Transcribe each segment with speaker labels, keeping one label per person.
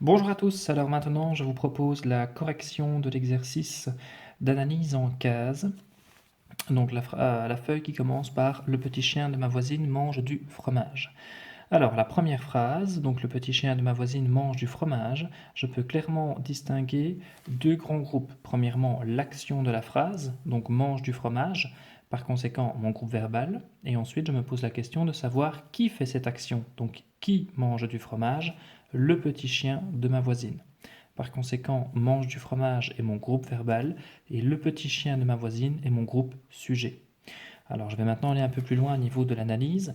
Speaker 1: Bonjour à tous, alors maintenant je vous propose la correction de l'exercice d'analyse en cases. Donc la feuille qui commence par "Le petit chien de ma voisine mange du fromage". Alors la première phrase, donc "Le petit chien de ma voisine mange du fromage", je peux clairement distinguer deux grands groupes. Premièrement, l'action de la phrase, donc "mange du fromage", par conséquent mon groupe verbal, et ensuite je me pose la question de savoir qui fait cette action, donc qui mange du fromage, le petit chien de ma voisine. Par conséquent, mange du fromage est mon groupe verbal et le petit chien de ma voisine est mon groupe sujet. Alors je vais maintenant aller un peu plus loin au niveau de l'analyse.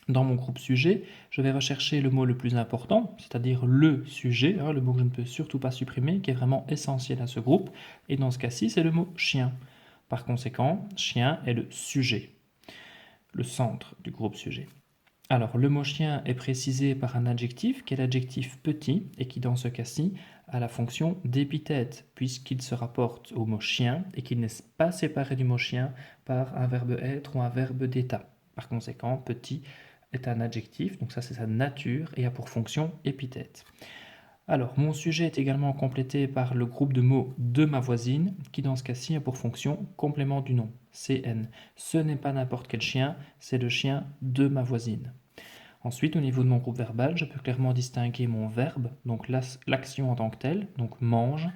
Speaker 1: Dans mon groupe sujet, je vais rechercher le mot le plus important, c'est-à-dire le sujet, le mot que je ne peux surtout pas supprimer, qui est vraiment essentiel à ce groupe, et dans ce cas-ci, c'est le mot chien. Par conséquent, chien est le sujet, le centre du groupe sujet. Alors, le mot chien est précisé par un adjectif qui est l'adjectif petit et qui, dans ce cas-ci, a la fonction d'épithète, puisqu'il se rapporte au mot chien et qu'il n'est pas séparé du mot chien par un verbe être ou un verbe d'état. Par conséquent, petit est un adjectif, donc ça c'est sa nature et a pour fonction épithète. Alors, mon sujet est également complété par le groupe de mots de ma voisine, qui dans ce cas-ci a pour fonction complément du nom, CN. Ce n'est pas n'importe quel chien, c'est le chien de ma voisine. Ensuite, au niveau de mon groupe verbal, je peux clairement distinguer mon verbe, donc l'action en tant que telle, donc mange,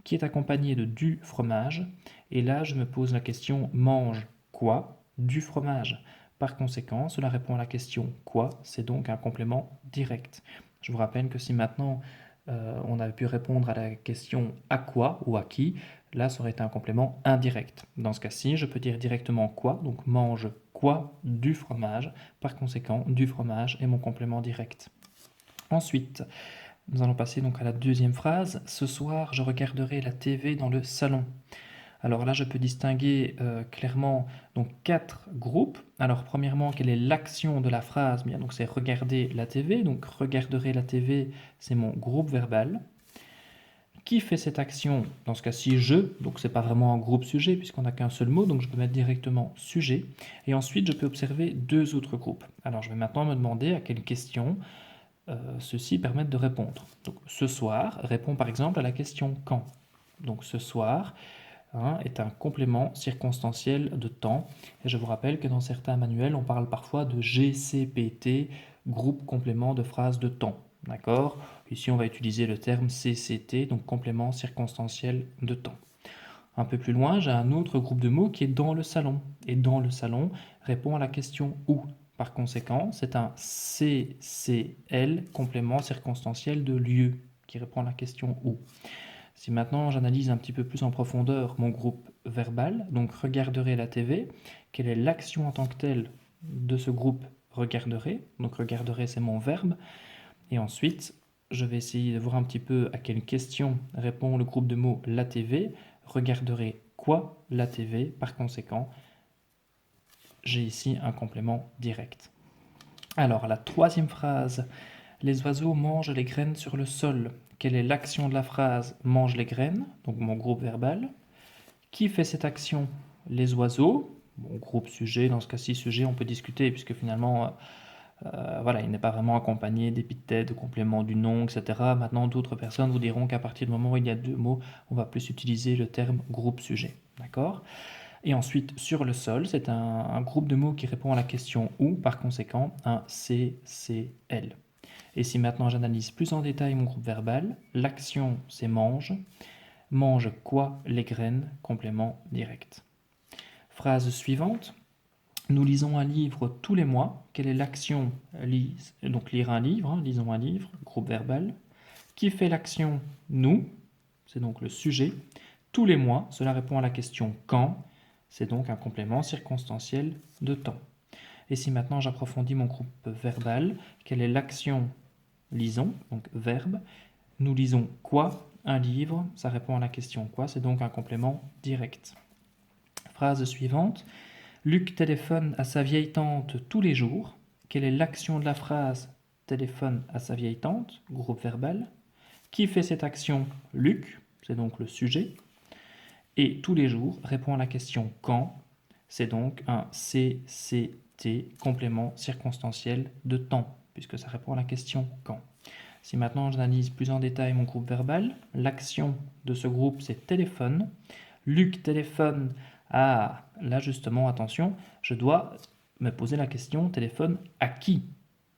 Speaker 1: qui est accompagné de du fromage. Et là, je me pose la question mange quoi? Du fromage. Par conséquent, cela répond à la question quoi? C'est donc un complément direct. Je vous rappelle que si maintenant on avait pu répondre à la question à quoi ou à qui, là ça aurait été un complément indirect. Dans ce cas-ci, je peux dire directement quoi, donc mange quoi? Du fromage. Par conséquent, du fromage est mon complément direct. Ensuite, nous allons passer donc à la deuxième phrase. Ce soir, je regarderai la TV dans le salon. Alors là, je peux distinguer clairement donc quatre groupes. Alors premièrement, quelle est l'action de la phrase? Bien, donc c'est regarder la TV. Donc regarderai la TV, c'est mon groupe verbal. Qui fait cette action? Dans ce cas-ci, je. Donc c'est pas vraiment un groupe sujet puisqu'on n'a qu'un seul mot, donc je peux mettre directement sujet. Et ensuite, je peux observer deux autres groupes. Alors je vais maintenant me demander à quelle question ceux-ci permettent de répondre. Donc ce soir répond par exemple à la question quand. Donc ce soir est un complément circonstanciel de temps. Et je vous rappelle que dans certains manuels, on parle parfois de GCPT, groupe complément de phrase de temps. D'accord? Ici, on va utiliser le terme CCT, donc complément circonstanciel de temps. Un peu plus loin, j'ai un autre groupe de mots qui est dans le salon. Et dans le salon répond à la question où. Par conséquent, c'est un CCL, complément circonstanciel de lieu, qui répond à la question où. Si maintenant j'analyse un petit peu plus en profondeur mon groupe verbal, donc regarderai la TV, quelle est l'action en tant que telle de ce groupe regarderai? Donc regarderai c'est mon verbe. Et ensuite, je vais essayer de voir un petit peu à quelle question répond le groupe de mots la TV. Regarderai quoi la TV? Par conséquent, j'ai ici un complément direct. Alors, la troisième phrase, les oiseaux mangent les graines sur le sol. Quelle est l'action de la phrase? Mange les graines, donc mon groupe verbal. Qui fait cette action? Les oiseaux. Bon, groupe sujet, dans ce cas-ci sujet, on peut discuter puisque finalement, voilà, il n'est pas vraiment accompagné d'épithètes, de compléments du nom, etc. Maintenant, d'autres personnes vous diront qu'à partir du moment où il y a deux mots, on va plus utiliser le terme groupe sujet. D'accord? Et ensuite, sur le sol, c'est un groupe de mots qui répond à la question où, par conséquent, un CCL. Et si maintenant j'analyse plus en détail mon groupe verbal, l'action c'est mange. Mange quoi? Les graines, complément direct. Phrase suivante. Nous lisons un livre tous les mois. Quelle est l'action? Donc lire un livre, lisons un livre, groupe verbal. Qui fait l'action? Nous, c'est donc le sujet. Tous les mois, cela répond à la question quand, c'est donc un complément circonstanciel de temps. Et si maintenant j'approfondis mon groupe verbal, quelle est l'action? Lisons, donc verbe. Nous lisons quoi? Un livre, ça répond à la question quoi, c'est donc un complément direct. Phrase suivante. Luc téléphone à sa vieille tante tous les jours. Quelle est l'action de la phrase? Téléphone à sa vieille tante, groupe verbal. Qui fait cette action? Luc, c'est donc le sujet. Et tous les jours répond à la question quand, c'est donc un CCT, complément circonstanciel de temps, puisque ça répond à la question quand. Si maintenant j'analyse plus en détail mon groupe verbal, l'action de ce groupe c'est téléphone. Luc téléphone. Ah, là justement, attention, je dois me poser la question téléphone à qui?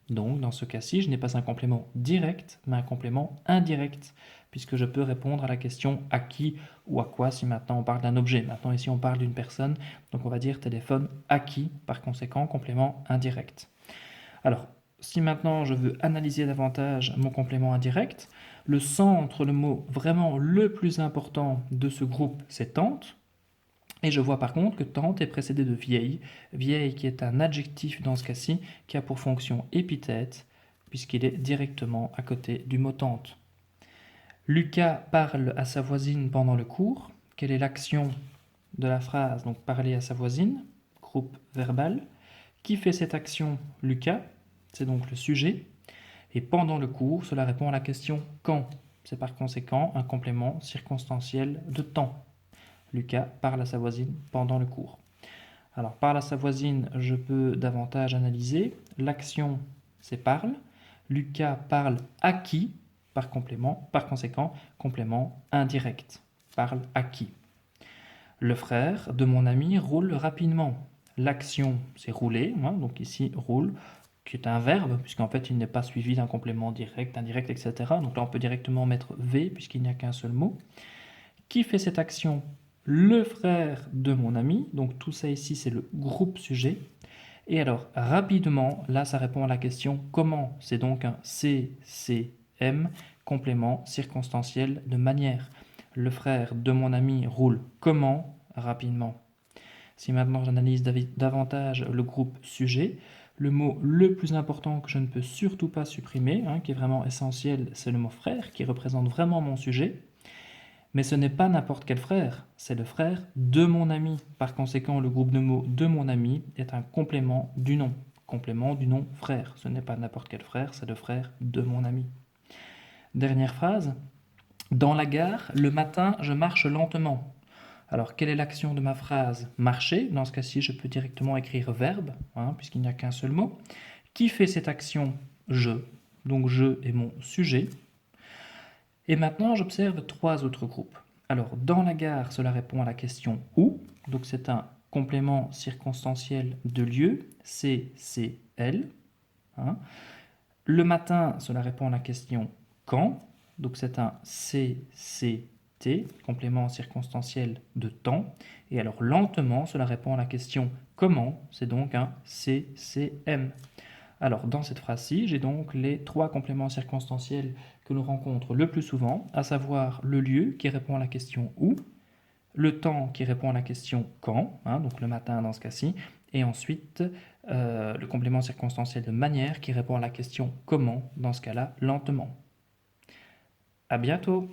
Speaker 1: Donc dans ce cas-ci, je n'ai pas un complément direct, mais un complément indirect, puisque je peux répondre à la question à qui ou à quoi si maintenant on parle d'un objet. Maintenant ici on parle d'une personne, donc on va dire téléphone à qui, par conséquent complément indirect. Alors, si maintenant je veux analyser davantage mon complément indirect, le centre, le mot vraiment le plus important de ce groupe, c'est tante. Et je vois par contre que tante est précédée de vieille, vieille qui est un adjectif dans ce cas-ci, qui a pour fonction épithète, puisqu'il est directement à côté du mot tante. Lucas parle à sa voisine pendant le cours. Quelle est l'action de la phrase? Donc parler à sa voisine, groupe verbal. Qui fait cette action? Lucas, c'est donc le sujet. Et pendant le cours, cela répond à la question quand. C'est par conséquent un complément circonstanciel de temps. Lucas parle à sa voisine pendant le cours. Alors, parle à sa voisine, je peux davantage analyser. L'action, c'est parle. Lucas parle à qui, par complément, par conséquent, complément indirect. Parle à qui. Le frère de mon ami roule rapidement. L'action, c'est rouler, hein, donc ici roule, qui est un verbe, puisqu'en fait il n'est pas suivi d'un complément direct, indirect, etc. Donc là on peut directement mettre V, puisqu'il n'y a qu'un seul mot. Qui fait cette action? Le frère de mon ami, donc tout ça ici c'est le groupe sujet. Et alors rapidement, là ça répond à la question comment, c'est donc un CCM, complément circonstanciel de manière. Le frère de mon ami roule comment? Rapidement. Si maintenant j'analyse davantage le groupe sujet, le mot le plus important que je ne peux surtout pas supprimer, qui est vraiment essentiel, c'est le mot frère, qui représente vraiment mon sujet. Mais ce n'est pas n'importe quel frère, c'est le frère de mon ami. Par conséquent, le groupe de mots de mon ami est un complément du nom. Complément du nom frère. Ce n'est pas n'importe quel frère, c'est le frère de mon ami. Dernière phrase. Dans la gare, le matin, je marche lentement. Alors, quelle est l'action de ma phrase? Marcher. Dans ce cas-ci, je peux directement écrire verbe, puisqu'il n'y a qu'un seul mot. Qui fait cette action? Je. Donc, je est mon sujet. Et maintenant, j'observe trois autres groupes. Alors, dans la gare, cela répond à la question où. Donc, c'est un complément circonstanciel de lieu, CCL. Le matin, cela répond à la question quand. Donc, c'est un CCT, complément circonstanciel de temps. Et alors, lentement, cela répond à la question comment. C'est donc un CCM. Alors, dans cette phrase-ci, j'ai donc les trois compléments circonstanciels que l'on rencontre le plus souvent, à savoir le lieu qui répond à la question où, le temps qui répond à la question quand, donc le matin dans ce cas-ci, et ensuite le complément circonstanciel de manière qui répond à la question comment, dans ce cas-là, lentement. À bientôt!